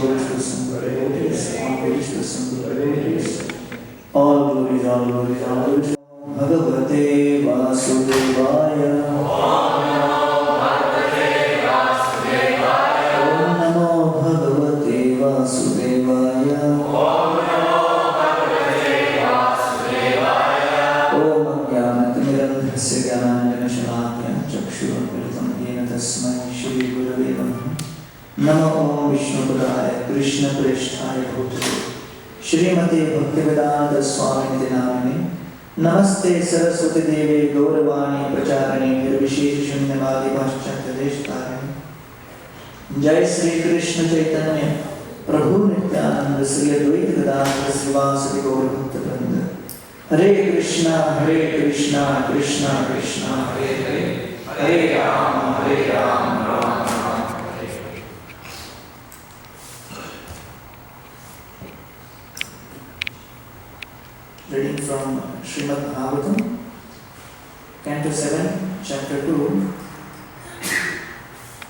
glories to Sangha devotees, all glories to Sangha devotees, all glories, all glories, all glories. Bhagavate Vasudevaya. Om Namo Bhagavate Vasudevaya. Om Ajnanatimirandhasya Jnananjanashalakaya Chakshurmilitam Yena Tasmai Shri Gurave Namaha. Namo Om Vishnupadaya Krishna Preshthaya Bhutale Shrimate Bhaktivedanta Swamiti Namine. Namaste Saraswati Devi Gauravani Pracharani Nirvishesh Shunyavadi Paschatya Deshtarani. Jai Sri Krishna Chaitanya Prabhu Nityananda Sri Advaita Gadadhara Srivasadi Gaurabhakta Vrinda. Hare Krishna, Krishna Krishna, Hare Hare, Hare Rama, Rama Rama, Hare Hare. Reading from Srimad Bhagavatam, Canto 7, Chapter 2,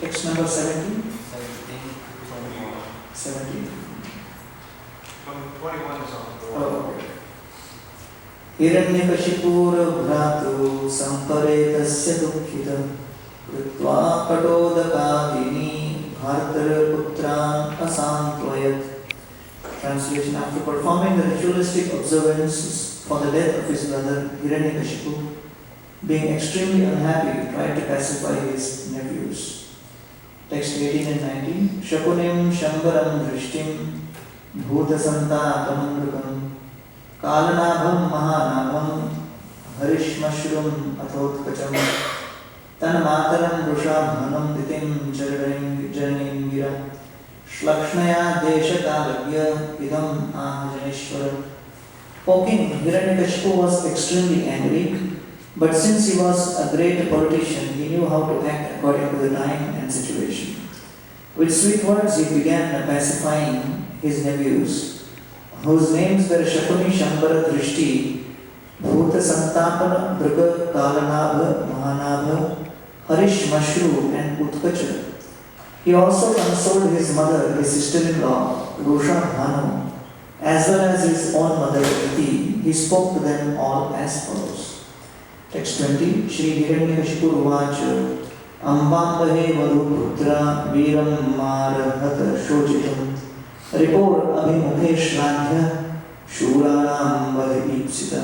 text number 17. 17. From 21 is on the board. Oh, okay. Hiranyakashipura bhratu samparetasya dukkhita kritva katodakadini bhartara putran asantwayat. Translation: after performing the ritualistic observances for the death of his brother Hiranyakashipu, being extremely unhappy, tried to pacify his nephews. Text 18 and 19. Shakunim Shambaram Drishtim Bhutasantapanamrukam Kalanabham Mahanabham Harishmashrum Athotkacham Tanmataram Rushabhanam Ditim Jaranim Gira Shlakshnaya Deshakalagya Idam Ahajaneshwaram. O king, Hiranyakashipu was extremely angry, but since he was a great politician, he knew how to act according to the time and situation. With sweet words, he began pacifying his nephews, whose names were Shakuni, Shambara, Drishti, Bhuta Santapana, Drga, Kalanabha, Mahanabha, Harish, Mashru, and Utkacha. He also consoled his mother, his sister-in-law, Rusha Bhanu, as well as his own mother, Iti. He spoke to them all as follows. Text 20. Shri Hiranyakashipu Uvacha Ambambahe Vaduputra Viram Marahata Shochitam Ripor Abhimukhe Shradhya Shuranam Vadipsita.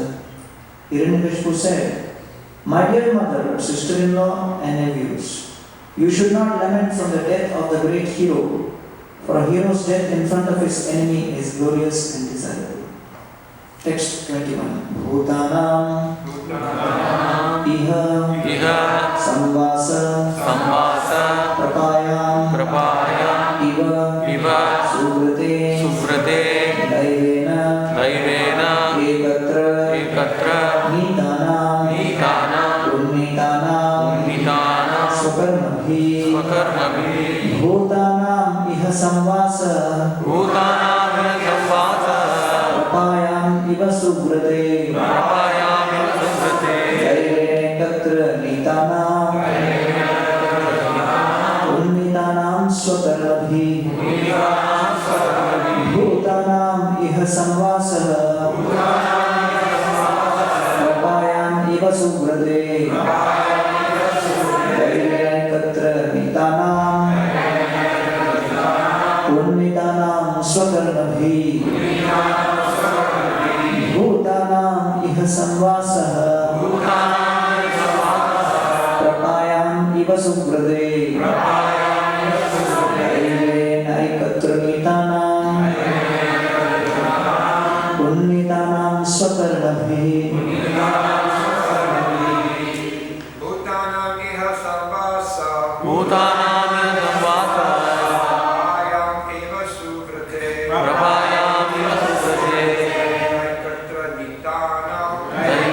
Hiranyakashipu said, My dear mother, sister-in-law, and nephews, you should not lament from the death of the great hero, for a hero's death in front of his enemy is glorious and desirable. Text 21. Bhutanam Iha Samvasa Prapayam Iva Suvrate Daivena Ekatra Nitanam Unnitanam Swakarmabhi Bhutanam Iha Samvasa Prapayam Iva Suvrate Daivena Nitanam Unnitanam Swakarmabhi Bhutanam Iha Samvasa Prapayam Iva Suvrate Daivena Nitanam Unnitanam Swakarmabhi Bhutanam Iha Samvasa Prapayam Iva Suvrate Daivena Nitanam Unnitanam Swakarmabhi. Bhutanam iha samvasa Prapayam eva suvrate Katra nitanam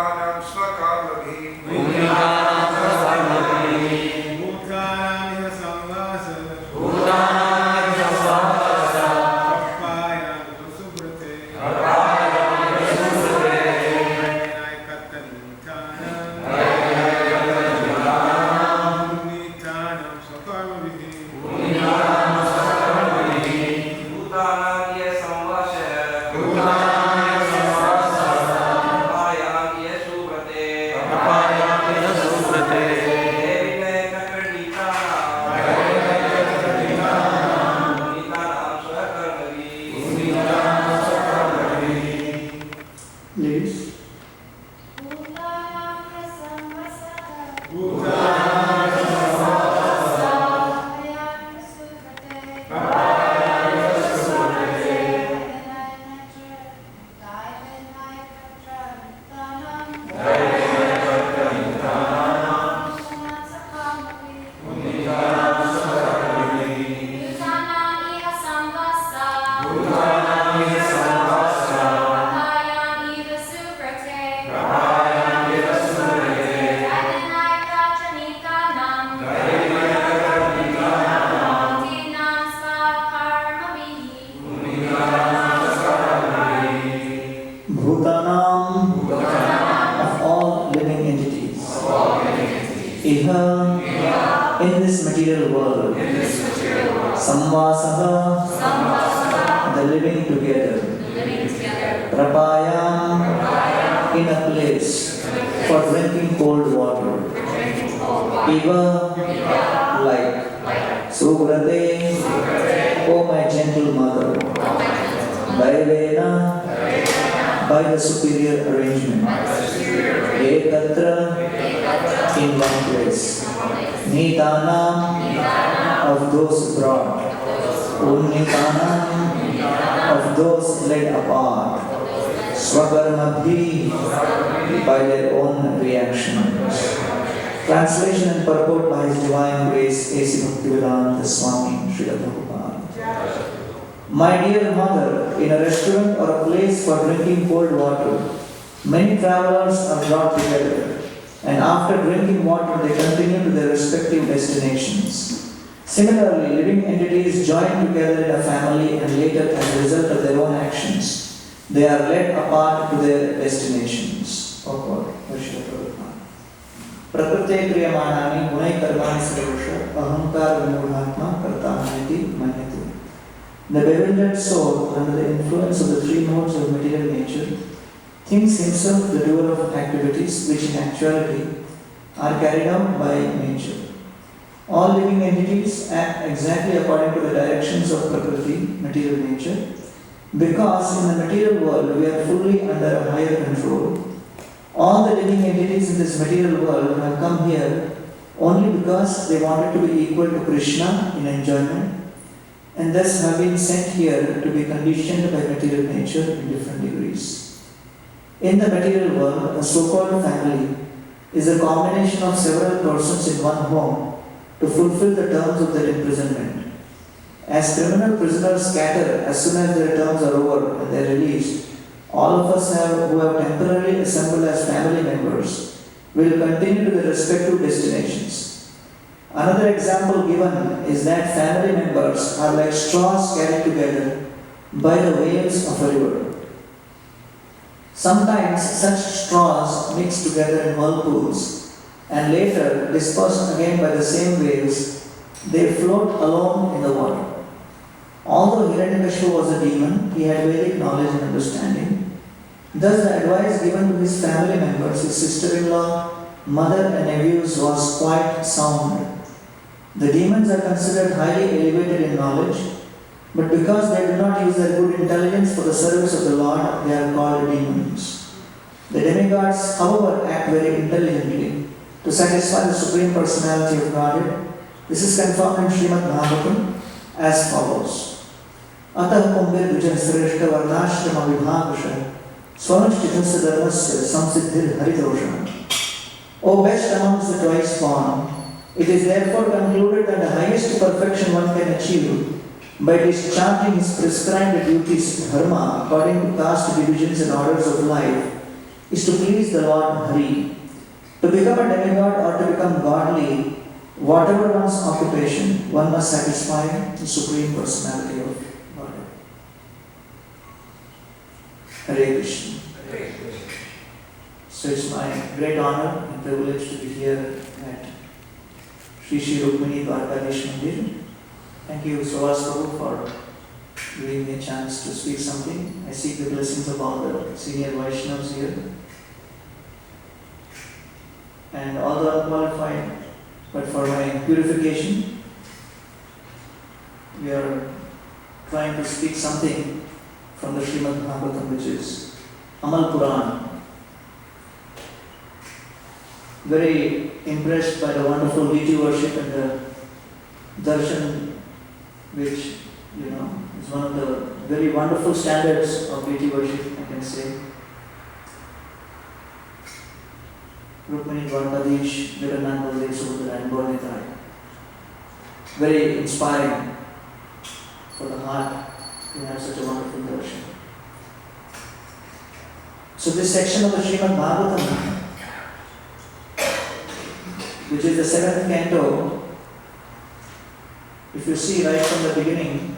Nitanam swakarmabhi in this material world. Samvasaha, the living together. Prabhayam, in a place for drinking cold water. Eva, like. Subrate, O my gentle mother. Daivena, by the superior arrangement. Ekatra, in one place. Nitanam, of those brought. Unnitanam, of those led apart. Swakarmabhi, by their own reactions. Translation and purport by His Divine Grace A.C. Bhaktivedanta Swami Srila Prabhupada. My dear mother, in a restaurant or a place for drinking cold water, many travelers are brought together, and after drinking water they continue to their respective destinations. Similarly, living entities join together in a family and later, as a result of their own actions, they are led apart to their destinations. Prakrite kriyamanani gunai karmani sarvasha ahankar vimudhatma kartamati manyate. The bewildered soul, under the influence of the three modes of material nature, thinks himself the doer of activities which in actuality are carried out by nature. All living entities act exactly according to the directions of Prakriti, material nature, because in the material world we are fully under a higher control. All the living entities in this material world have come here only because they wanted to be equal to Krishna in enjoyment, and thus have been sent here to be conditioned by material nature in different degrees. In the material world, a so-called family is a combination of several persons in one home to fulfill the terms of their imprisonment. As criminal prisoners scatter as soon as their terms are over and they are released, all of us who have temporarily assembled as family members will continue to their respective destinations. Another example given is that family members are like straws carried together by the waves of a river. Sometimes such straws mix together in whirlpools and later, dispersed again by the same waves, they float alone in the water. Although Hiranyakashipu was a demon, he had Vedic knowledge and understanding. Thus, the advice given to his family members, his sister-in-law, mother and nephews was quite sound. The demons are considered highly elevated in knowledge, but because they do not use their good intelligence for the service of the Lord, they are called demons. The demigods, however, act very intelligently to satisfy the Supreme Personality of Godhead. This is confirmed in Srimad Bhagavatam as follows. Atah kumbir vijan sreshta varnashrama vibhavasha swanashtitasya dharmasya samsiddhir haridosha. O best amongst the twice born, it is therefore concluded that the highest perfection one can achieve by discharging his prescribed duties, dharma, according to caste divisions and orders of life, is to please the Lord Hari. To become a demigod or to become godly, whatever one's occupation, one must satisfy the Supreme Personality of Godhead. Hare Krishna. So it's my great honor and privilege to be here at Shri Shri Rukmini Dwaraka Mandir. Thank you so much, Prabhu, for giving me a chance to speak something. I seek the blessings of all the senior Vaishnavas here. And although unqualified, but for my purification, we are trying to speak something from the Srimad Bhagavatam, which is Amal Puran. Very impressed by the wonderful deity worship and the darshan, which is one of the very wonderful standards of deity worship, I can say. Rukmini Dwarkadish, Jagannath Baldev Subhadra and Gauranga. Very inspiring for the heart to have such a wonderful darshan. So this section of the Srimad Bhagavatam, which is the 7th canto, if you see right from the beginning,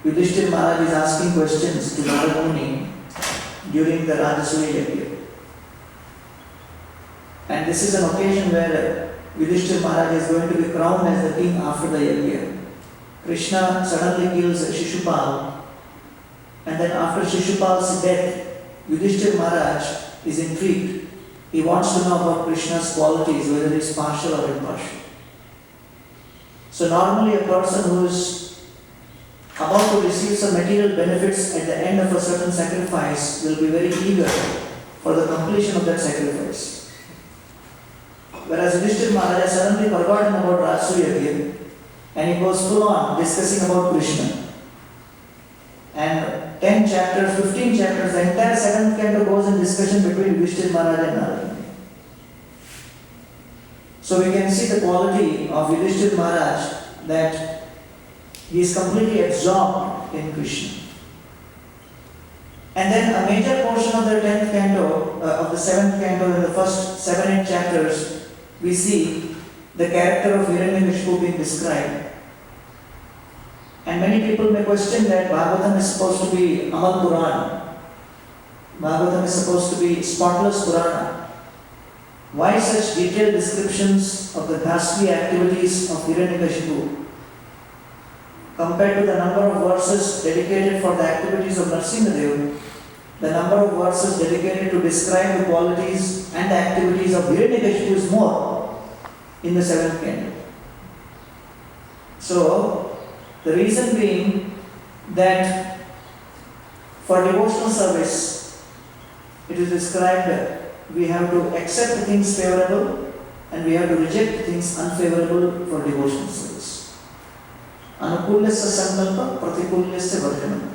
Yudhishthira Maharaj is asking questions to Narada Muni during the Rajasuya Yajna. And this is an occasion where Yudhishthira Maharaj is going to be crowned as the king after the yajna. Krishna suddenly kills Shishupal, and then after Shishupal's death, Yudhishthira Maharaj is intrigued. He wants to know about Krishna's qualities, whether he is partial or impartial. So normally a person who is about to receive some material benefits at the end of a certain sacrifice will be very eager for the completion of that sacrifice. Whereas Yudhishthira Maharaj has suddenly forgotten about Rajasuya and he goes full on discussing about Krishna. And 10 chapters, 15 chapters, the entire 7th canto goes in discussion between Yudhishthira Maharaj and Narada. So we can see the quality of Yudhishthira Maharaj, that he is completely absorbed in Krishna. And then a major portion of the 10th canto, of the 7th canto, in the first 7-8 chapters, we see the character of Hiranyakashipu being described. And many people may question that Bhagavatam is supposed to be Amal Purana. Bhagavatam is supposed to be spotless Purana. Why such detailed descriptions of the ghastly activities of Hiranyakashipu compared to the number of verses dedicated for the activities of Narasimhadev? The number of verses dedicated to describe the qualities and the activities of Hiranyakashipu is more in the 7th canto. So, the reason being that for devotional service, it is described we have to accept things favorable and we have to reject things unfavorable for devotional service. Anukulyasya sankalpa pratikulyasya varjanam.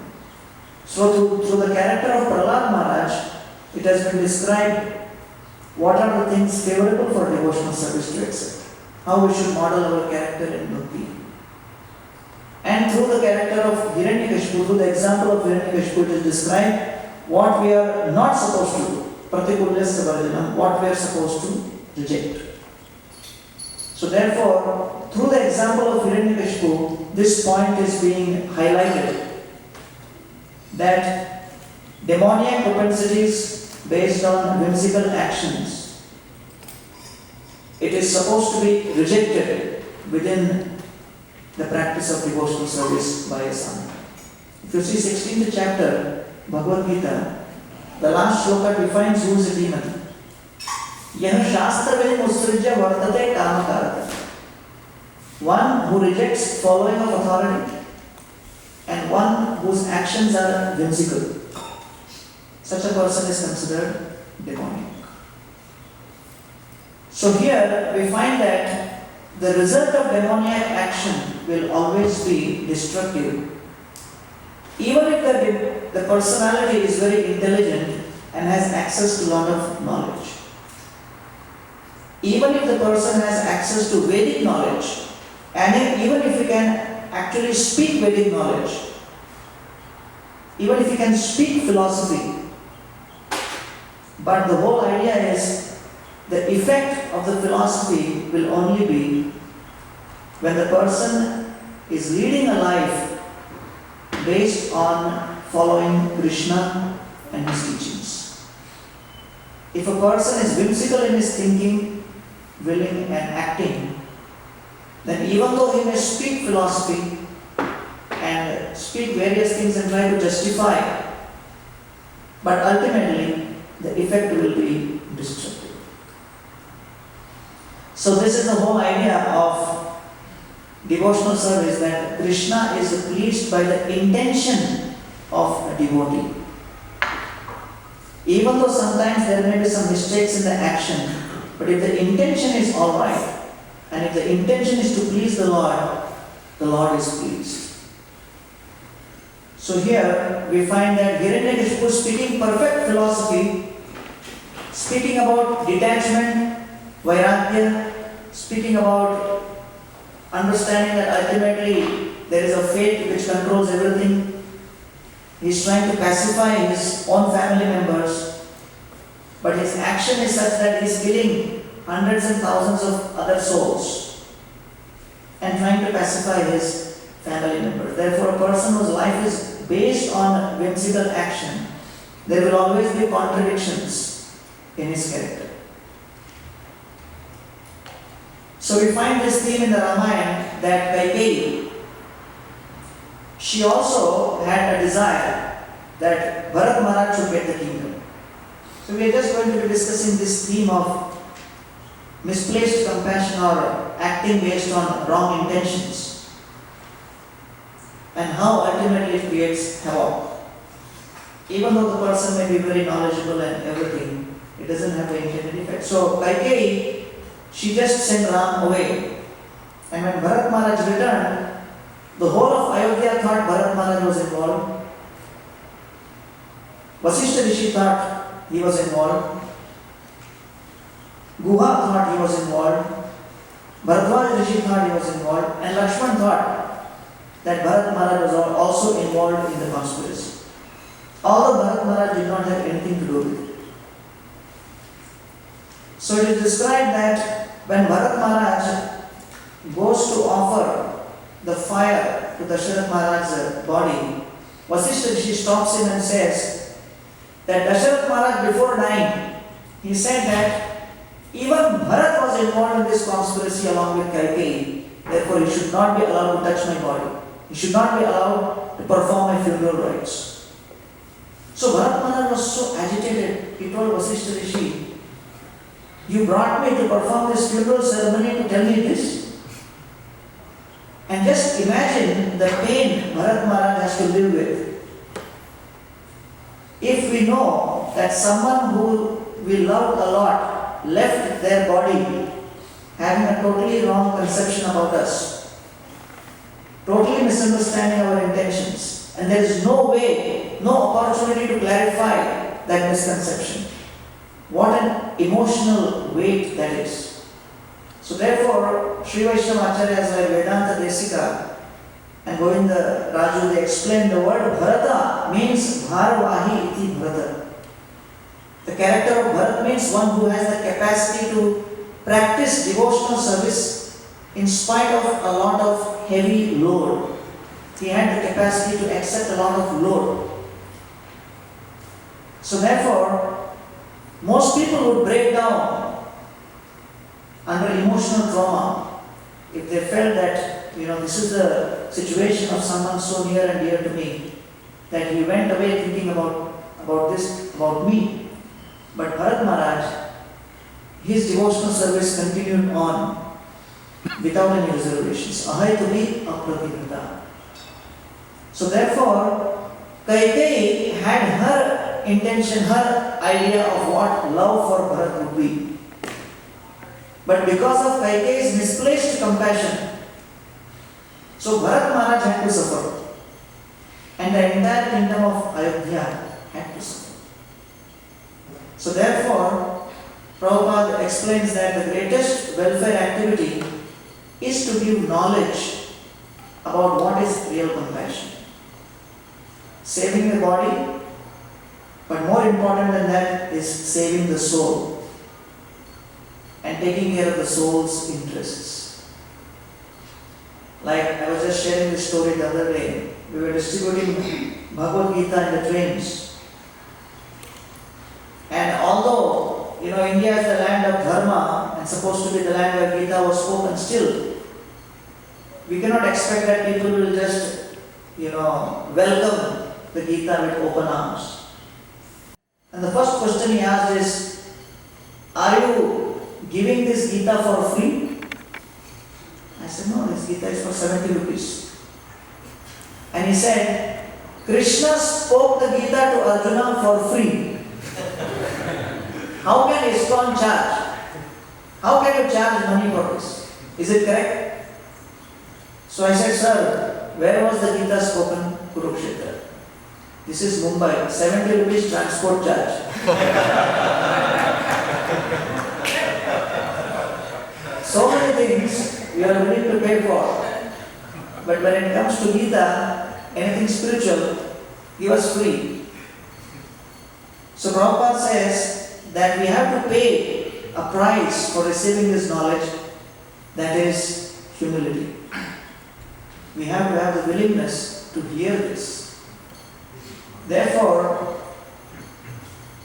So through the character of Prahlad Maharaj, it has been described what are the things favorable for devotional service to accept, how we should model our character in bhakti. And through the character of Hiranyakashipu, through the example of Hiranyakashipu, it is described what we are not supposed to do, pratikulyasya varjanam, what we are supposed to reject. So therefore, through the example of Hiranyakashipu, this point is being highlighted, that demoniac propensities based on whimsical actions, it is supposed to be rejected within the practice of devotional service by a son. If you see 16th chapter, Bhagavad Gita, the last shloka defines who is a demon. Yah shastra musrija vartate kamakarata. One who rejects following of authority and one whose actions are whimsical. Such a person is considered demonic. So here we find that the result of demoniac action will always be destructive. Even if the personality is very intelligent and has access to a lot of knowledge. Even if the person has access to Vedic knowledge, and even if he can actually speak Vedic knowledge, even if he can speak philosophy, but the whole idea is the effect of the philosophy will only be when the person is leading a life based on following Krishna and his teachings. If a person is whimsical in his thinking, willing and acting, then even though he may speak philosophy and speak various things and try to justify, but ultimately the effect will be destructive. So this is the whole idea of devotional service, that Krishna is pleased by the intention of a devotee. Even though sometimes there may be some mistakes in the action, but if the intention is alright, and if the intention is to please the Lord is pleased. So here we find that Hiranyakashipu speaking perfect philosophy, speaking about detachment, vairagya, speaking about understanding that ultimately there is a fate which controls everything. He is trying to pacify his own family members, but his action is such that he is killing hundreds and thousands of other souls and trying to pacify his family members. Therefore, a person whose life is based on whimsical action, there will always be contradictions in his character. So we find this theme in the Ramayana that Kaikeyi, she also had a desire that Bharat Maharaj should get the kingdom. So we are just going to be discussing this theme of misplaced compassion or acting based on wrong intentions and how ultimately it creates havoc. Even though the person may be very knowledgeable and everything, it doesn't have the intended effect. So Kaikeyi, she just sent Ram away. And when Bharat Maharaj returned, the whole of Ayodhya thought Bharat Maharaj was involved. Vasishtha Rishi thought he was involved. Guha thought he was involved. Bharadwaj Rishi thought he was involved. And Lakshman thought that Bharat Maharaj was also involved in the conspiracy. Although Bharat Maharaj did not have anything to do with it. So it is described that when Bharat Maharaj goes to offer the fire to Dasharatha Maharaj's body, Vasishtha Rishi stops him and says that Dasharatha Maharaj before dying, he said that even Bharat was involved in this conspiracy along with Kaikeyi, therefore he should not be allowed to touch my body. He should not be allowed to perform my funeral rites. So Bharat Maharaj was so agitated, he told Vasishtha Rishi, you brought me to perform this funeral ceremony to tell me this? And just imagine the pain Bharat Maharaj has to live with. If we know that someone who we loved a lot left their body having a totally wrong conception about us, totally misunderstanding our intentions, and there is no way, no opportunity to clarify that misconception. What an emotional weight that is. So therefore, Sri Vaishnava Acharyas like Vedanta Desika and Govinda Raju, they explain the word Bharata means Bharvahi iti Bharata. The character of Bharat means one who has the capacity to practice devotional service in spite of a lot of heavy load. He had the capacity to accept a lot of load. So therefore, most people would break down under emotional trauma if they felt that, this is the situation of someone so near and dear to me that he went away thinking about this, about me. But Bharat Maharaj, his devotional service continued on without any reservations. Ahayatumi apratimita. So therefore, Kaikeyi had her intention, her idea of what love for Bharat would be. But because of Kaikeyi's misplaced compassion, so Bharat Maharaj had to suffer. And the entire kingdom of Ayodhya had to suffer. So therefore, Prabhupada explains that the greatest welfare activity is to give knowledge about what is real compassion. Saving the body, but more important than that is saving the soul and taking care of the soul's interests. Like I was just sharing this story the other day. We were distributing Bhagavad Gita in the trains. And although, India is the land of Dharma and supposed to be the land where Gita was spoken, still, we cannot expect that people will just, welcome the Gita with open arms. And the first question he asked is, are you giving this Gita for free? I said, no, this Gita is for 70 rupees. And he said, Krishna spoke the Gita to Arjuna for free. How can ISKCON charge? How can you charge money for this? Is it correct? So I said, sir, where was the Gita spoken? Kurukshetra. This is Mumbai, 70 rupees transport charge. So many things we are willing to pay for. But when it comes to Gita, anything spiritual, give us free. So Prabhupada says that we have to pay a price for receiving this knowledge, that is humility. We have to have the willingness to hear this. Therefore,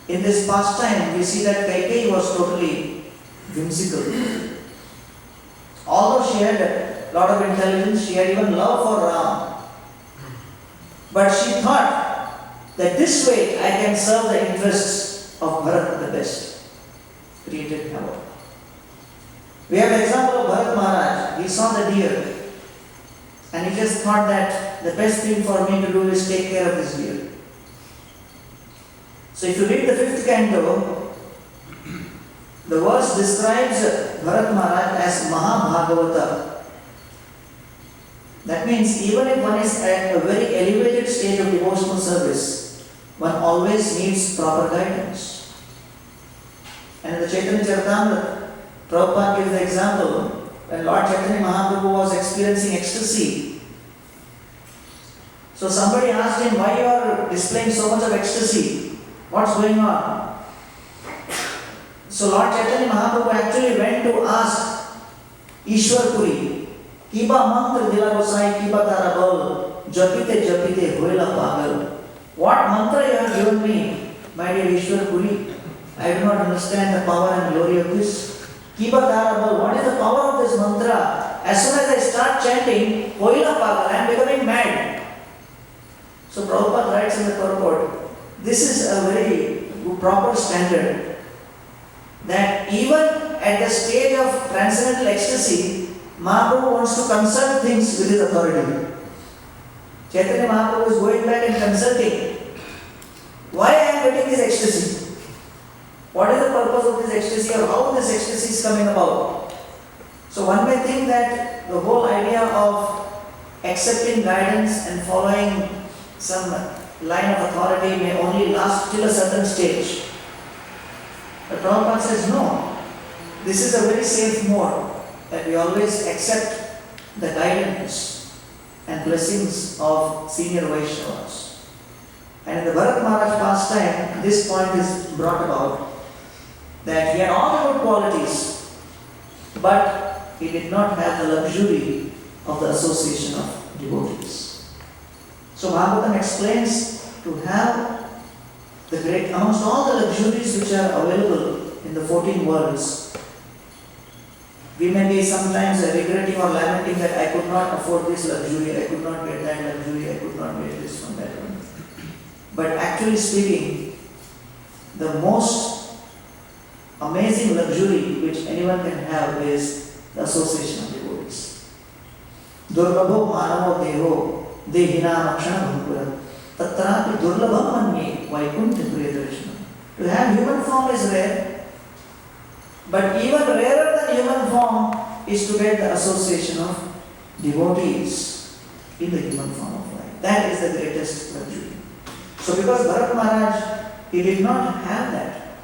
in this pastime, we see that Kaikeyi was totally whimsical. Although she had a lot of intelligence, she had even love for Ram. But she thought that this way I can serve the interests of Bharat the best. Created havoc. We have the example of Bharat Maharaj. He saw the deer and he just thought that the best thing for me to do is take care of this deer. So if you read the 5th canto, the verse describes Bharat Maharaj as Mahabhagavata. That means even if one is at a very elevated stage of devotional service, one always needs proper guidance. And in the Chaitanya Charitamrita, Prabhupada gives the example when Lord Chaitanya Mahaprabhu was experiencing ecstasy. So somebody asked him, why you are displaying so much of ecstasy? What's going on? So Lord Chaitanya Mahaprabhu actually went to ask Ishwar Puri, Kiba mantra dila gosai, kiba tara bol, japite japite hoila pagal. What mantra you have given me, my dear Ishwar Puri? I do not understand the power and glory of this. Kiba tara bol, what is the power of this mantra? As soon as I start chanting, hoila pagal, I am becoming mad. So Prabhupada writes in the purport, this is a very proper standard that even at the stage of transcendental ecstasy, Mahaprabhu wants to consult things with his authority. Chaitanya Mahaprabhu is going back and consulting. Why I am getting this ecstasy? What is the purpose of this ecstasy or how this ecstasy is coming about? So one may think that the whole idea of accepting guidance and following some line of authority may only last till a certain stage. But Prabhupada says no. This is a very safe mode that we always accept the guidance and blessings of senior Vaishnavas. And in the Bharat Maharaj pastime, this point is brought about that he had all the good qualities, but he did not have the luxury of the association of devotees. So Bhagavatam explains to have the great, amongst all the luxuries which are available in the 14 worlds, we may be sometimes regretting or lamenting that I could not afford this luxury, I could not get that luxury, I could not get this one, that one. But actually speaking, the most amazing luxury which anyone can have is the association of devotees. Durlabho manavo deho Dehina Akshana Bhankura Tatrapi Durlabham Manye Vaikunthi Priyadarshana. To have human form is rare, but even rarer than human form is to get the association of devotees in the human form of life. That is the greatest luxury. So because Bharat Maharaj, he did not have that.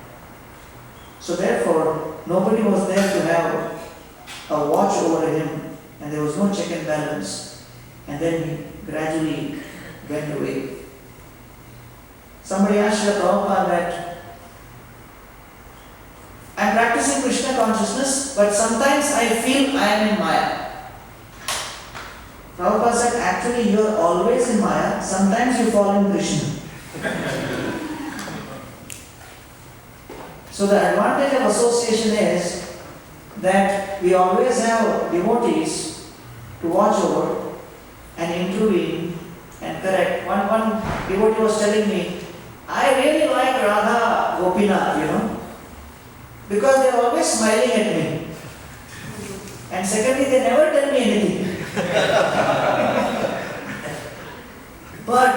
So therefore, nobody was there to have a watch over him and there was no check and balance. And then he gradually went away. Somebody asked Srila Prabhupada that I am practicing Krishna consciousness, but sometimes I feel I am in Maya. Prabhupada said, actually you are always in Maya, sometimes you fall in Krishna. So the advantage of association is that we always have devotees to watch over and intervene and correct. One devotee was telling me, I really like Radha Gopinath, because they are always smiling at me. And secondly, they never tell me anything. But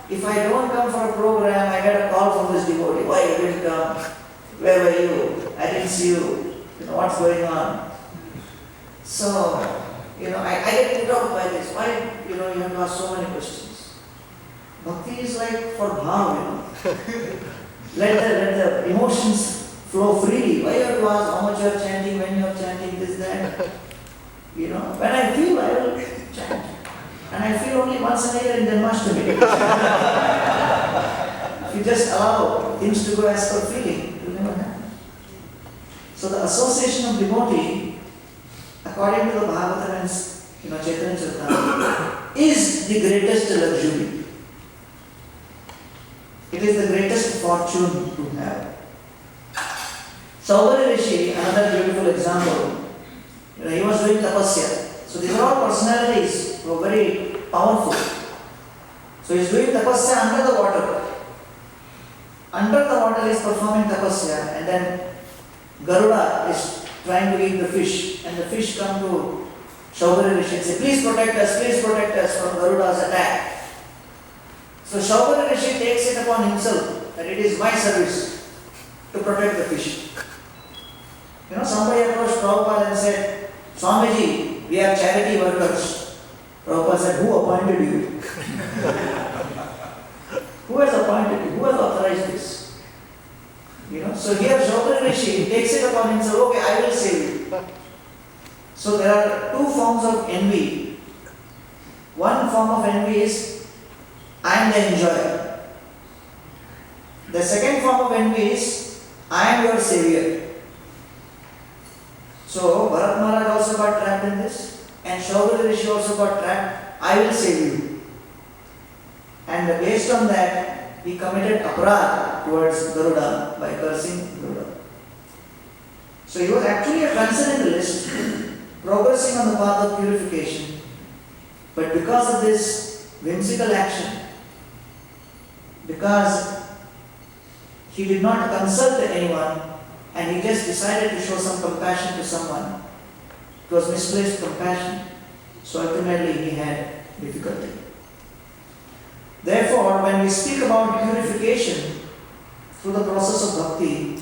if I don't come for a program, I get a call from this devotee. Why you didn't come? Where were you? I didn't see you. What's going on? So, I get put out by this. Why, you have to ask so many questions. Bhakti is like for bhav, Let the emotions flow freely. Why you have to ask how much you are chanting, when you are chanting, this, that. When I feel, I will chant. And I feel only once a year in Janmashtami. If you just allow things to go as per feeling, it will never happen. So the association of devotee, according to the Bhagavatam and Chaitanya Charitamrita, is the greatest luxury. It is the greatest fortune to have. Saubhari Rishi, another beautiful example, He was doing tapasya. So these are all personalities who are very powerful. So he is doing tapasya under the water. Under the water he is performing tapasya, and then Garuda is trying to eat the fish, and the fish come to Shaubhari Rishi and say, please protect us from Garuda's attack. So Shaubhari Rishi takes it upon himself that it is my service to protect the fish. Somebody approached Prabhupada and said, Swamiji, we are charity workers. Prabhupada said, who appointed you? Who has appointed you? Who has authorized this? So here Shaubhari Rishi takes it upon himself, okay, I will save you. So there are two forms of envy. One form of envy is, I am the enjoyer. The second form of envy is, I am your savior. So Bharat Maharaj also got trapped in this, and Shaubhari Rishi also got trapped. I will save you. And based on that, he committed aparadh towards Garuda by cursing Garuda. So he was actually a transcendentalist, progressing on the path of purification. But because of this whimsical action, because he did not consult anyone, and he just decided to show some compassion to someone, it was misplaced compassion. So ultimately he had difficulty. Therefore, when we speak about purification through the process of bhakti,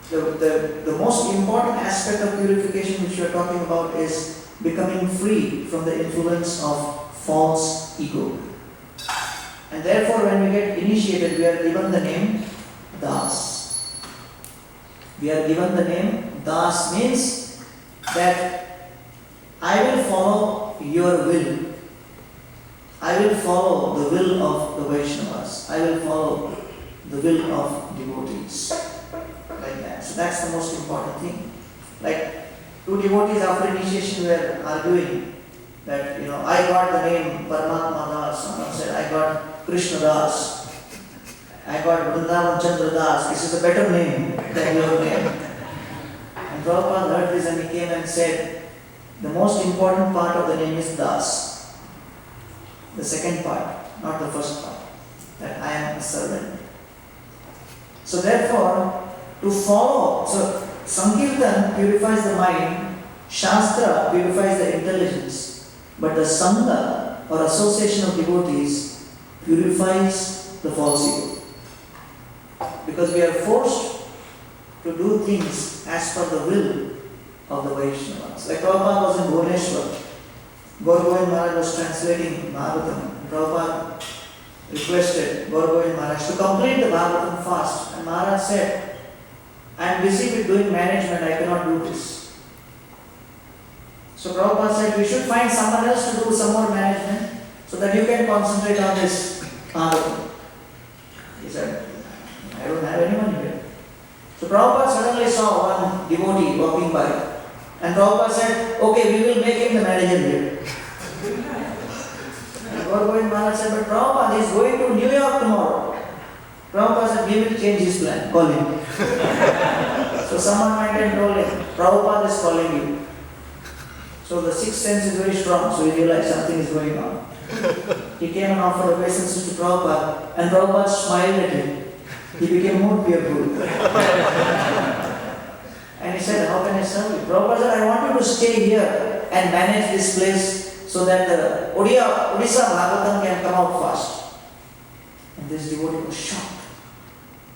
the most important aspect of purification which we are talking about is becoming free from the influence of false ego. And therefore, when we get initiated, we are given the name Das. We are given the name Das means that I will follow your will. I will follow the will of the Vaishnavas. I will follow the will of devotees. Like that. So that's the most important thing. Like two devotees after initiation were arguing that, I got the name Paramatma Das. Someone said, I got Krishna Das. I got Vrindavan Chandra Das. This is a better name than your name. And Prabhupada heard this and he came and said, the most important part of the name is Das. The second part, not the first part. That I am a servant. So therefore, to follow, so Sankirtan purifies the mind, Shastra purifies the intelligence, but the Sangha or association of devotees purifies the false ego. Because we are forced to do things as per the will of the Vaishnavas. Like Prabhupada was in Bhubaneswar. Gauranga Maharaj was translating Bhagavatam. Prabhupada requested Gauranga Maharaj to complete the Bhagavatam fast. And Maharaj said, I am busy with doing management, I cannot do this. So Prabhupada said, we should find someone else to do some more management so that you can concentrate on this Bhagavatam. He said, I don't have anyone here. So Prabhupada suddenly saw one devotee walking by. And Prabhupada said, okay, we will make him the manager here. And Gauranga Maharaj said, but Prabhupada is going to New York tomorrow. Prabhupada said, we will change his plan, call him. So someone went and told him, Prabhupada is calling you. So the sixth sense is very strong, so he realized something is going on. He came and offered obeisances to Prabhupada, and Prabhupada smiled at him. He became more fearful. And he said, how can I serve you? Prabhupada said, I want you to stay here and manage this place so that the Odisha Bhagavatam can come out fast. And this devotee was shocked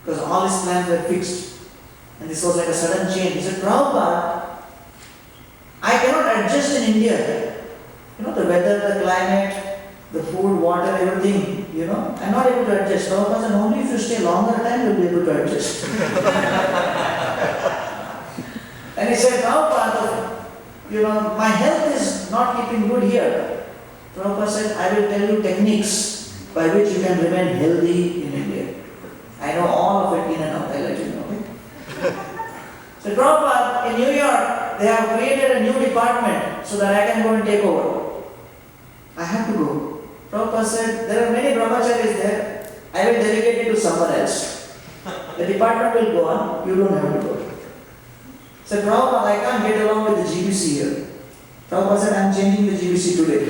because all his plans were fixed. And this was like a sudden change. He said, Prabhupada, I cannot adjust in India. The weather, the climate, the food, water, everything, I'm not able to adjust. Prabhupada said, only if you stay longer time, you'll be able to adjust. And he said, Prabhupada, my health is not keeping good here. Prabhupada said, I will tell you techniques by which you can remain healthy in India. I know all of it in and out, I'll let you know. So Prabhupada, in New York, they have created a new department so that I can go and take over. I have to go. Prabhupada said, there are many brahmacharis there. I will delegate it to someone else. The department will go on, you don't have to go. Said, Prabhupada, I can't get along with the GBC here. Prabhupada said, I'm changing the GBC today.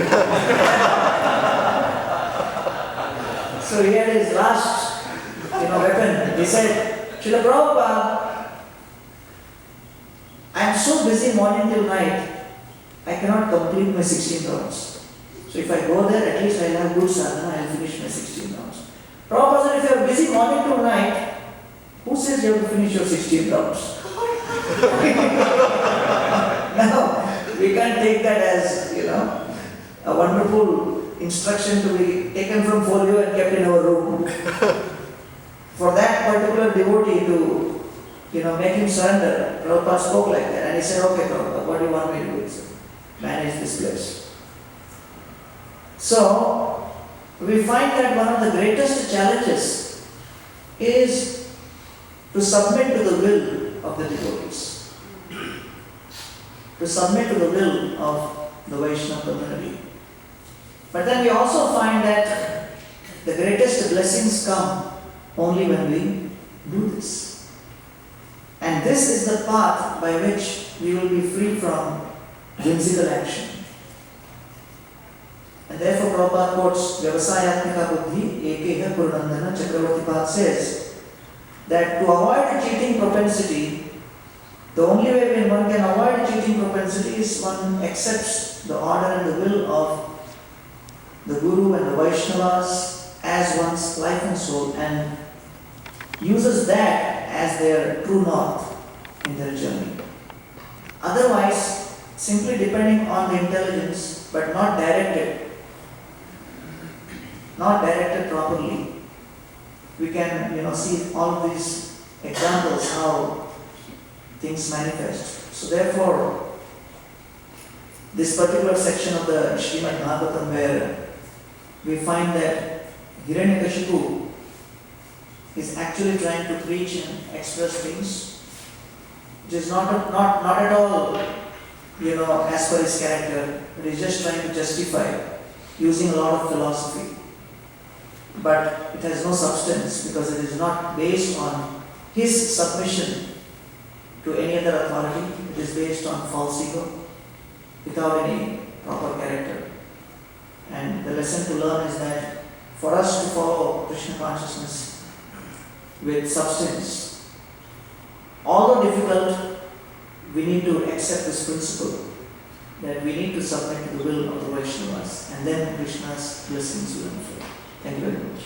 So he had his last, weapon. He said, Srila Prabhupada, I'm so busy morning till night, I cannot complete my 16 rounds. So if I go there, at least I'll have good sadhana, I'll finish my 16 rounds. Prabhupada said, if you're busy morning till night, who says you have to finish your 16 rounds? Now, we can't take that as, a wonderful instruction to be taken from folio and kept in our room. For that particular devotee to, make him surrender, Prabhupada spoke like that. And he said, okay, Prabhupada, what do you want me to do? He said, manage this place. So, we find that one of the greatest challenges is to submit to the will of the devotees. To submit to the will of the Vaishnava community. But then we also find that the greatest blessings come only when we do this. And this is the path by which we will be free from whimsical action. And therefore Prabhupada quotes Vyavasayatmika Buddhi Ekeha Purnandana Chakravartipad says that to avoid a cheating propensity, the only way when one can avoid a cheating propensity is one accepts the order and the will of the Guru and the Vaishnavas as one's life and soul and uses that as their true north in their journey. Otherwise, simply depending on the intelligence but not directed properly, we can see all of these examples how things manifest. So therefore, this particular section of the Srimad Bhagavatam where we find that Hiranyakashipu is actually trying to preach and express things which is not at all as per his character, but he's just trying to justify using a lot of philosophy. But it has no substance because it is not based on his submission to any other authority. It is based on false ego without any proper character. And the lesson to learn is that for us to follow Krishna consciousness with substance, although difficult, we need to accept this principle that we need to submit to the will of the Vaishnavas and then Krishna's blessings will unfold. Thank you very much.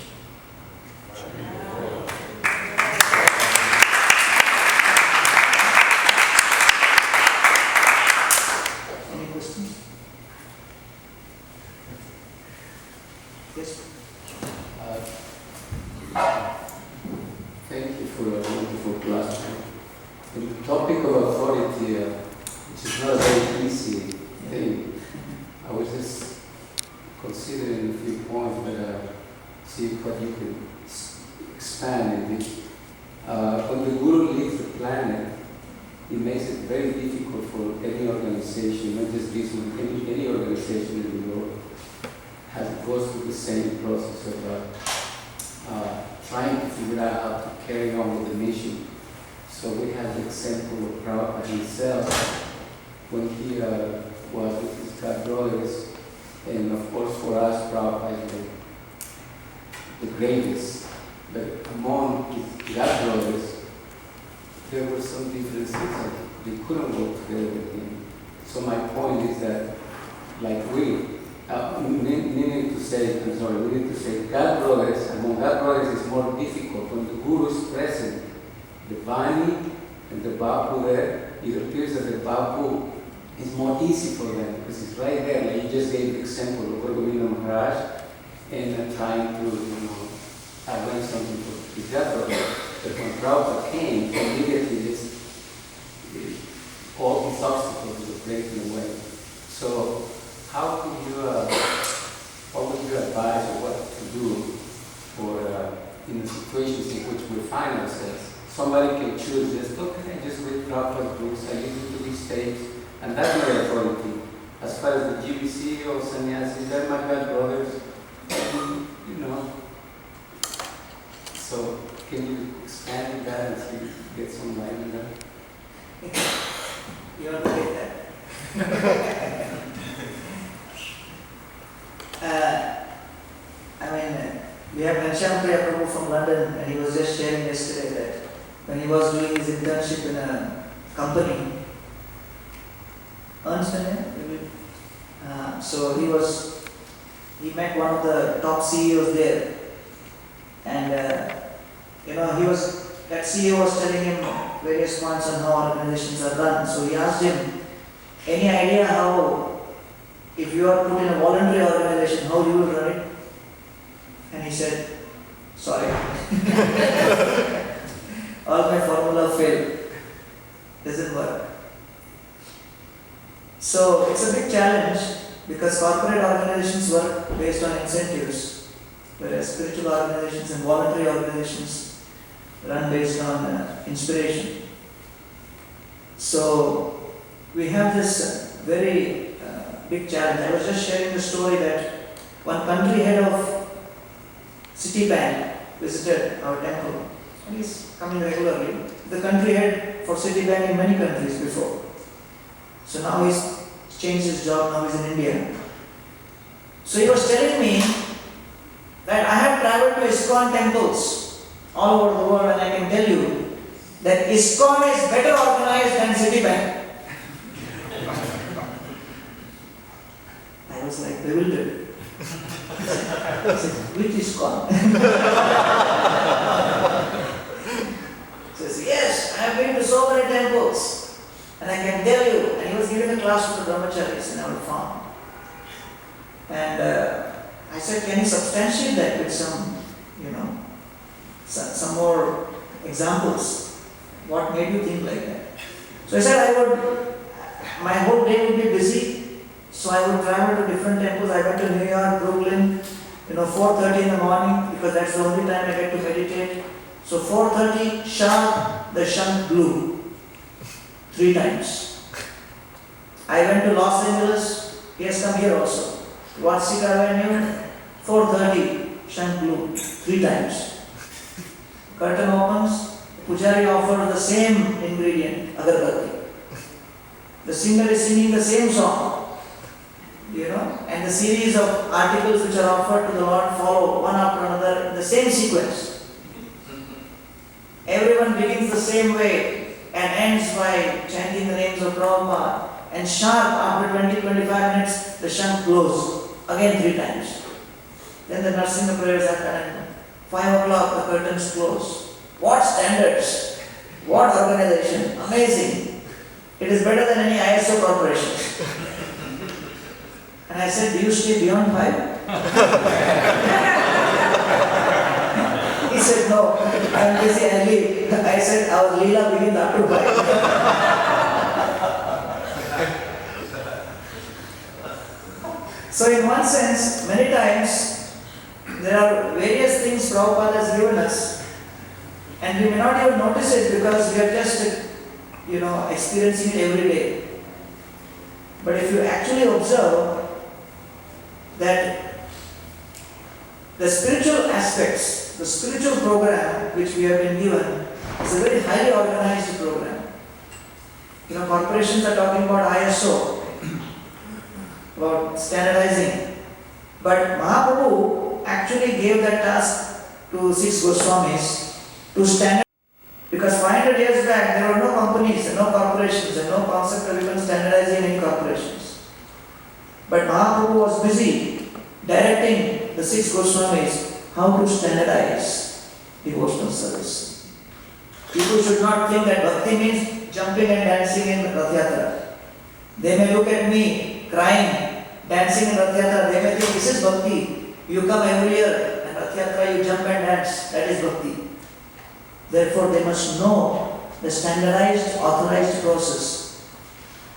Any questions? Yes. Thank you for a wonderful class. The topic of authority, which is not a very easy thing, I was just considering a few points, but see what you can expand in it. When the Guru leaves the planet, it makes it very difficult for any organization, not just this one, any organization in the world, has goes through the same process of trying to figure out how to carry on with the mission. So we have the example of Prabhupada himself when he was with his God brothers, and of course for us Prabhupada is the greatest. But among his God brothers, there were some differences and they couldn't work together with him. So my point is that, like we need to say God brothers, among God brothers is more difficult. When the Guru is present, the Vani and the Bapu there, it appears that the Bapu is more easy for them because it's right there. Like you just gave the example of Govinda Maharaj and trying to, arrange something for his God brother. But when Prabhupada came, immediately all these obstacles were breaking away. So how could you, what would you advise or what to do for in the situations in which we find ourselves? Somebody can choose just, okay, I just read Prabhupada's books, I listen to these tapes, and that's my authority. As far as the GBC or sannyasis, they're my God brothers, So can you expand that and see, get some light on that? You want to take that? We have mentioned Prabhu from London, and he was just sharing yesterday that when he was doing his internship in a company, Ernst & Young, so he met one of the top CEOs there, and that CEO was telling him various points on how organizations are run. So he asked him, any idea how, if you are put in a voluntary organization, how you will run it? And he said, sorry, all my formula failed, doesn't work. So it's a big challenge because corporate organizations work based on incentives, whereas spiritual organizations and voluntary organizations run based on inspiration. So we have this very big challenge. I was just sharing the story that one country head of Citibank visited our temple, and he's coming regularly. The country head for Citibank in many countries before. So now he's changed his job, now he's in India. So he was telling me that I have traveled to ISKCON temples all over the world, and I can tell you that ISKCON is better organized than Citibank. I was like bewildered. I said, which ISKCON? He says, yes, I have been to so many temples, and I can tell you. And he was giving a class to the brahmacharis in our farm. And I said, can you substantiate that with some more examples? What made you think like that? So I said, my whole day would be busy. So I would travel to different temples. I went to New York, Brooklyn, 4:30 in the morning, because that's the only time I get to meditate. So 4:30 sharp, the shank blew 3 times. I went to Los Angeles. He has come here also. Dwaraka Avenue, 4:30 shank blew 3 times. Curtain opens. Pujari offered the same ingredient, agarbatti. The singer is singing the same song. And the series of articles which are offered to the Lord follow one after another in the same sequence. Everyone begins the same way and ends by chanting the names of Prabhupada. And sharp, after 20-25 minutes, the shank blows again 3 times. Then the Narsimha prayers are done, and 5 o'clock the curtains close. What standards! What organization! Amazing! It is better than any ISO corporation. And I said, do you stay beyond 5? He said, no, I am busy, I leave. I said, our Leela begins up to 5. So in one sense, many times, there are various things Prabhupada has given us, and we may not even notice it because we are just, experiencing it every day. But if you actually observe that the spiritual aspects, the spiritual program which we have been given is a very highly organized program. Corporations are talking about ISO, about standardizing. But Mahaprabhu actually gave that task to 6 Goswamis to standardize. Because 500 years back, there were no companies and no corporations and no concept of even standardizing any corporations. But Mahaprabhu was busy directing the 6 Goswamis how to standardize devotional service. People should not think that bhakti means jumping and dancing in Rath Yatra. They may look at me crying, dancing in Rath Yatra. They may think this is bhakti. You come every year and Rath Yatra you jump and dance. That is bhakti. Therefore, they must know the standardized, authorized process.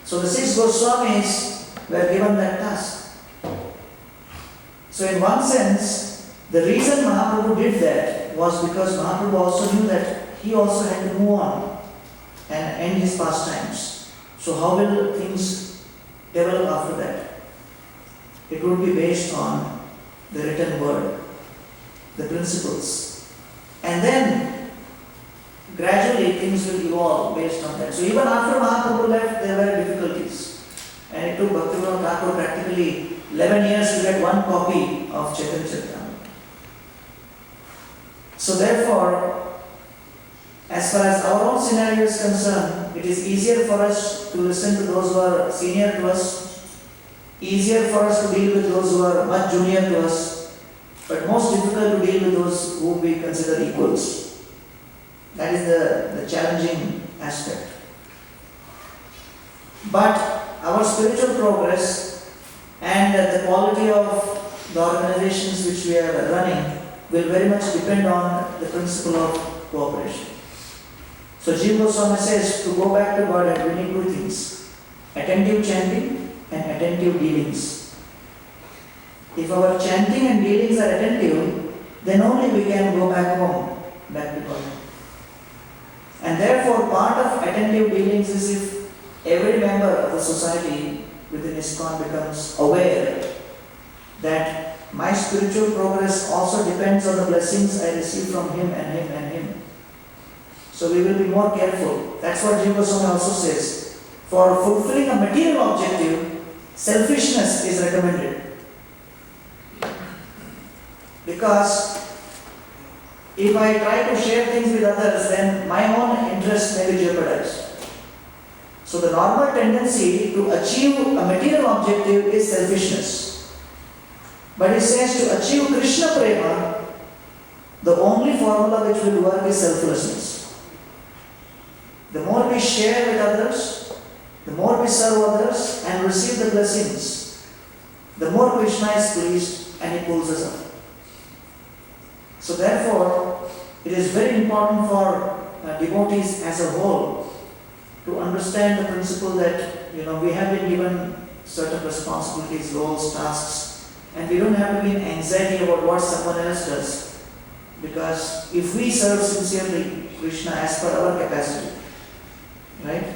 So the 6 Goswamis were given that task. So in one sense, the reason Mahaprabhu did that was because Mahaprabhu also knew that he also had to move on and end his pastimes. So how will things develop after that? It would be based on the written word, the principles. And then gradually things will evolve based on that. So even after Mahaprabhu left, there were difficulties. And it took Bhaktivinoda Thakur practically 11 years to get one copy of Chaitanya Charitamrita. So therefore, as far as our own scenario is concerned, it is easier for us to listen to those who are senior to us, easier for us to deal with those who are much junior to us, but most difficult to deal with those who we consider equals. That is the challenging aspect. But our spiritual progress and the quality of the organizations which we are running will very much depend on the principle of cooperation. So Jiva Goswami says, to go back to Godhead, we need two things: attentive chanting and attentive dealings. If our chanting and dealings are attentive, then only we can go back home, back to Godhead. And therefore, part of attentive dealings is if every member of the society within ISKCON becomes aware that my spiritual progress also depends on the blessings I receive from him and him and him. So we will be more careful. That's what Jiva Goswami also says. For fulfilling a material objective, selfishness is recommended. Because if I try to share things with others, then my own interest may be jeopardized. So the normal tendency to achieve a material objective is selfishness. But it says to achieve Krishna Prema, the only formula which will work is selflessness. The more we share with others, the more we serve others and receive the blessings, the more Krishna is pleased and he pulls us up. So therefore, it is very important for devotees as a whole to understand the principle that we have been given certain responsibilities, roles, tasks, and we don't have to be in anxiety about what someone else does. Because if we serve sincerely Krishna as per our capacity, right?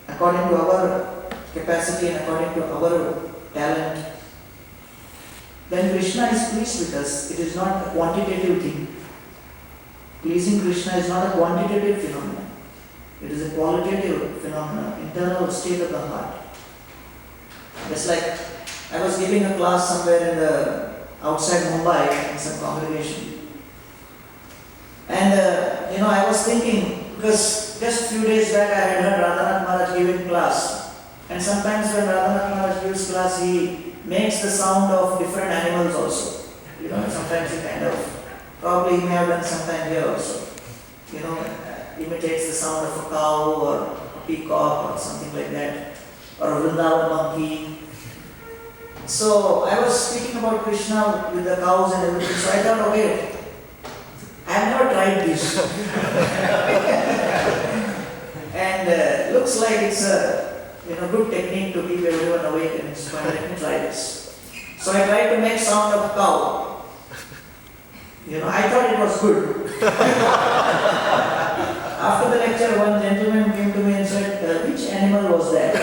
According to our capacity and according to our talent, then Krishna is pleased with us. It is not a quantitative thing. Pleasing Krishna is not a quantitative phenomenon. It is a qualitative phenomenon, internal state of the heart. Just like I was giving a class somewhere in the outside Mumbai in some congregation. And I was thinking, because just a few days back I had heard Radhanath Maharaj giving class. And sometimes when Radhanath Maharaj gives class, he makes the sound of different animals also. Sometimes he kind of, probably he may have done sometime here also. Imitates the sound of a cow or a peacock or something like that. Or a Vrindavan monkey. So I was speaking about Krishna with the cows and everything. So I thought, okay, I have never tried this. And looks like it's a good technique to keep everyone awake and inspired. Let me try this. So I tried to make sound of a cow. I thought it was good. After the lecture, one gentleman came to me and said, which animal was that? I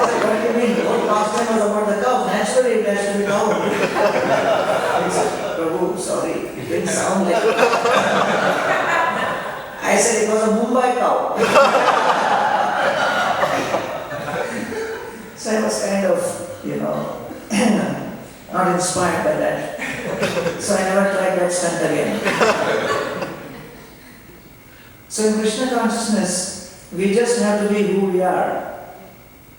said, what do you mean? The whole pastime was about the cow. Naturally, it has to be cow. He said, Prabhu, sorry, it didn't sound like I said it was a Mumbai cow. So I was kind of, not inspired by that. So I never tried that stunt again. So in Krishna consciousness, we just have to be who we are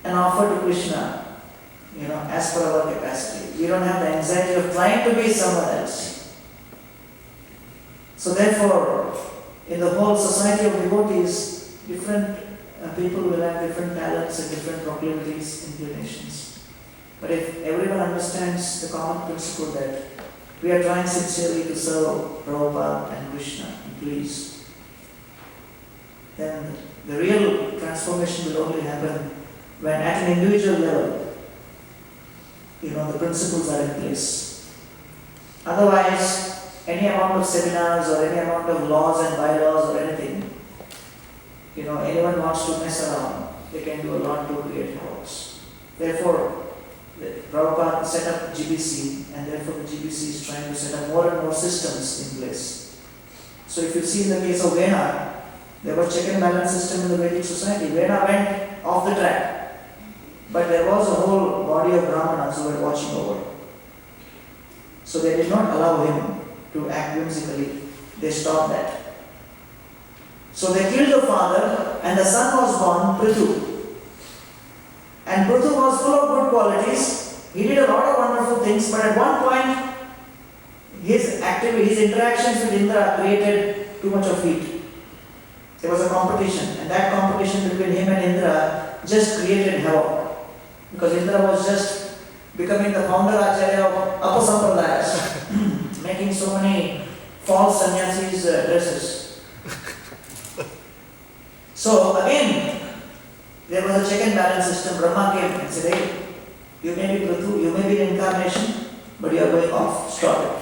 and offer to Krishna, as per our capacity. We don't have the anxiety of trying to be someone else. So therefore, in the whole society of devotees, different people will have different talents and different proclivities, inclinations. But if everyone understands the common principle that we are trying sincerely to serve Prabhupada and Krishna and please, then the real transformation will only happen when at an individual level, the principles are in place. Otherwise, any amount of seminars or any amount of laws and bylaws or anything, anyone wants to mess around, they can do a lot to create chaos. Therefore, Prabhupada set up GBC, and therefore the GBC is trying to set up more and more systems in place. So if you see in the case of Vena, there was check and balance system in the Vedic society. Vena went off the track, but there was a whole body of Brahmanas who were watching over. So they did not allow him to act whimsically. They stopped that. So they killed the father, and the son was born, Prithu. And Prithu was full of good qualities. He did a lot of wonderful things, but at one point, his interactions with Indra created too much of heat. There was a competition, and that competition between him and Indra just created havoc. Because Indra was just becoming the founder acharya of Apasampradayas, making so many false sannyasis dresses. So again, there was a check and balance system. Brahma came and said, hey, you may be Prithu, you may be an incarnation, but you are going off, stop it.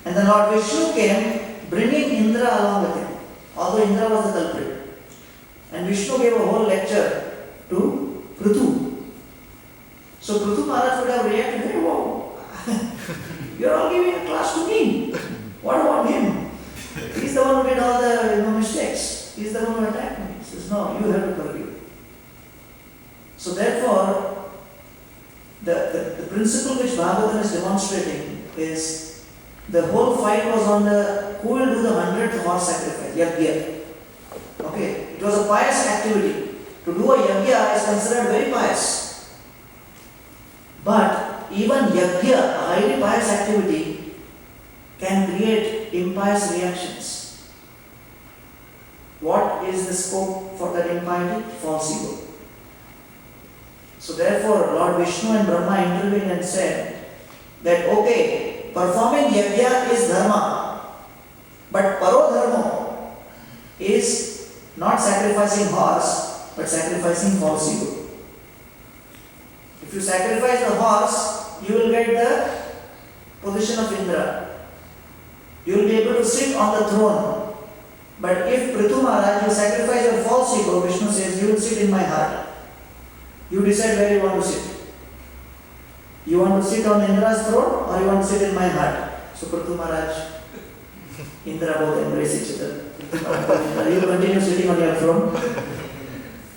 And then Lord Vishnu came, bringing Indra along with him, although Indra was the culprit. And Vishnu gave a whole lecture to Prithu. So Prithu Maharaj would have reacted, hey, whoa, you are all giving a class to me. What about him? He's the one who did all the mistakes. He's the one who attacked me. He says, no, you have to forgive. So therefore, the principle which Bhagavatam is demonstrating is the whole fight was on who will do the 100th horse sacrifice, yajna. Okay, it was a pious activity. To do a yajna is considered very pious. But even yajna, a highly pious activity, can create impious reactions. What is the scope for that impiety? False ego. So therefore, Lord Vishnu and Brahma intervened and said that, okay, performing yajna is dharma, but parodharma is not sacrificing horse, but sacrificing false ego. If you sacrifice the horse, you will get the position of Indra. You will be able to sit on the throne. But if Prithu Maharaj, you sacrifice your false ego, Vishnu says, you will sit in my heart. You decide where you want to sit. You want to sit on Indra's throne or you want to sit in my heart? So Prithu Maharaj, Indra both embrace each other. You continue sitting on your throne.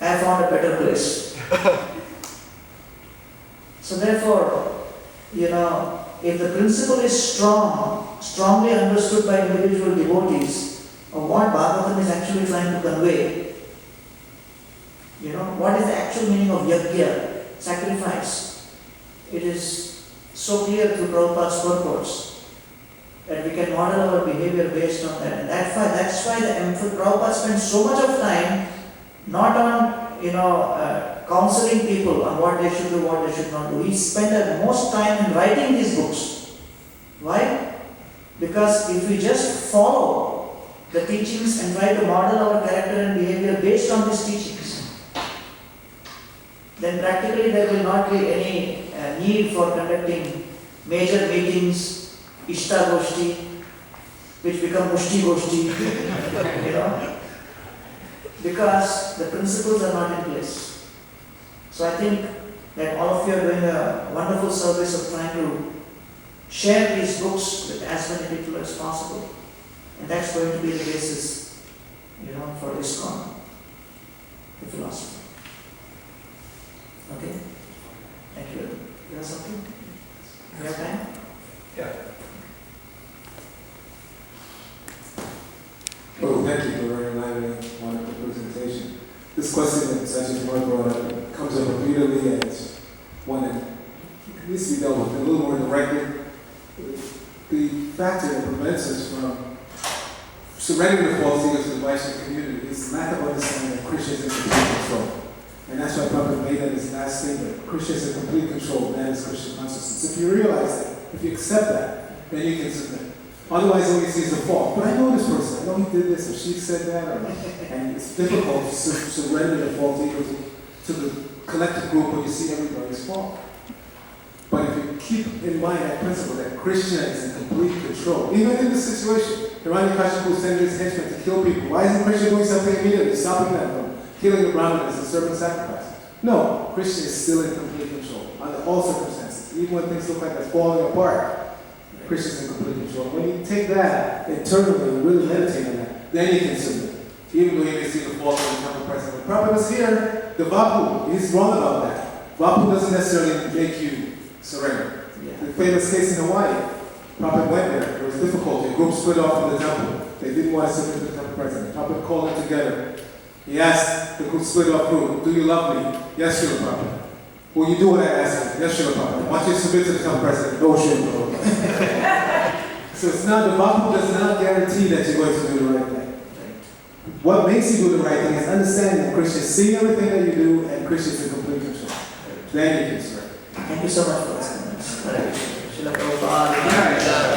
I have found a better place. So therefore, if the principle is strongly understood by individual devotees of what Bhagavatam is actually trying to convey, what is the actual meaning of yajna, sacrifice? It is so clear through Prabhupada's purports that we can model our behavior based on that. And that's why Prabhupada spends so much of time not on counseling people on what they should do, what they should not do. He spent the most time in writing these books. Why? Because if we just follow the teachings and try to model our character and behavior based on these teachings, then practically there will not be any need for conducting major meetings, Ishta Goshti, which become Mushti Goshti, because the principles are not in place. So I think that all of you are doing a wonderful service of trying to share these books with as many people as possible. And that's going to be the basis, for ISKCON, the philosophy. Okay? Thank you. You have something? You have time? Yeah. Oh, thank you for a very enlightening, wonderful presentation. This question that Sessions Mark brought up comes up repeatedly as one that needs to be dealt with a little more directly. The factor that prevents us from surrendering the false ego to the Vaishnava community is the lack of understanding that Krishna is in complete control. And that's why Prabhupada made that his last statement. Krishna is in complete control, that is Krishna consciousness. If you realize that, if you accept that, then you can submit. Otherwise, all you see is the fault. But I know this person, I know he did this, or she said that, and it's difficult to surrender the false ego to the collective group where you see everybody's fault. But if you keep in mind that principle that Krishna is in complete control, even in this situation, Hiranyakashipu sending his henchmen to kill people. Why isn't Krishna doing something immediately, stopping them from killing the Brahmanas and serpent sacrifice? No, Krishna is still in complete control under all circumstances. Even when things look like they're falling apart, Krishna's in complete control. When you take that internally and really meditate on that, then you can submit. Even though you may see the fault of the temple president. When Prabhupada was here, the Vapu, he's wrong about that. Vapu doesn't necessarily make you surrender. Yeah. The famous case in Hawaii, Prabhupada went there was difficulty. Groups split off from the temple. They didn't want to submit to the temple president. Prabhupada called them together. He asked the group split off group, do you love me? Yes, Srila Prabhupada. Will you do what I ask you? Yes, Srila Prabhupada. Why don't you submit to the temple president? No, Srila Prabhupada. So it's not, the Bhagavatam does not guarantee that you're going to do the right thing. What makes you do the right thing is understanding that Krishna sees everything that you do and Krishna is in complete control. Then you can surrender. Thank you so much for listening. Hare Krishna. Srila Prabhupada.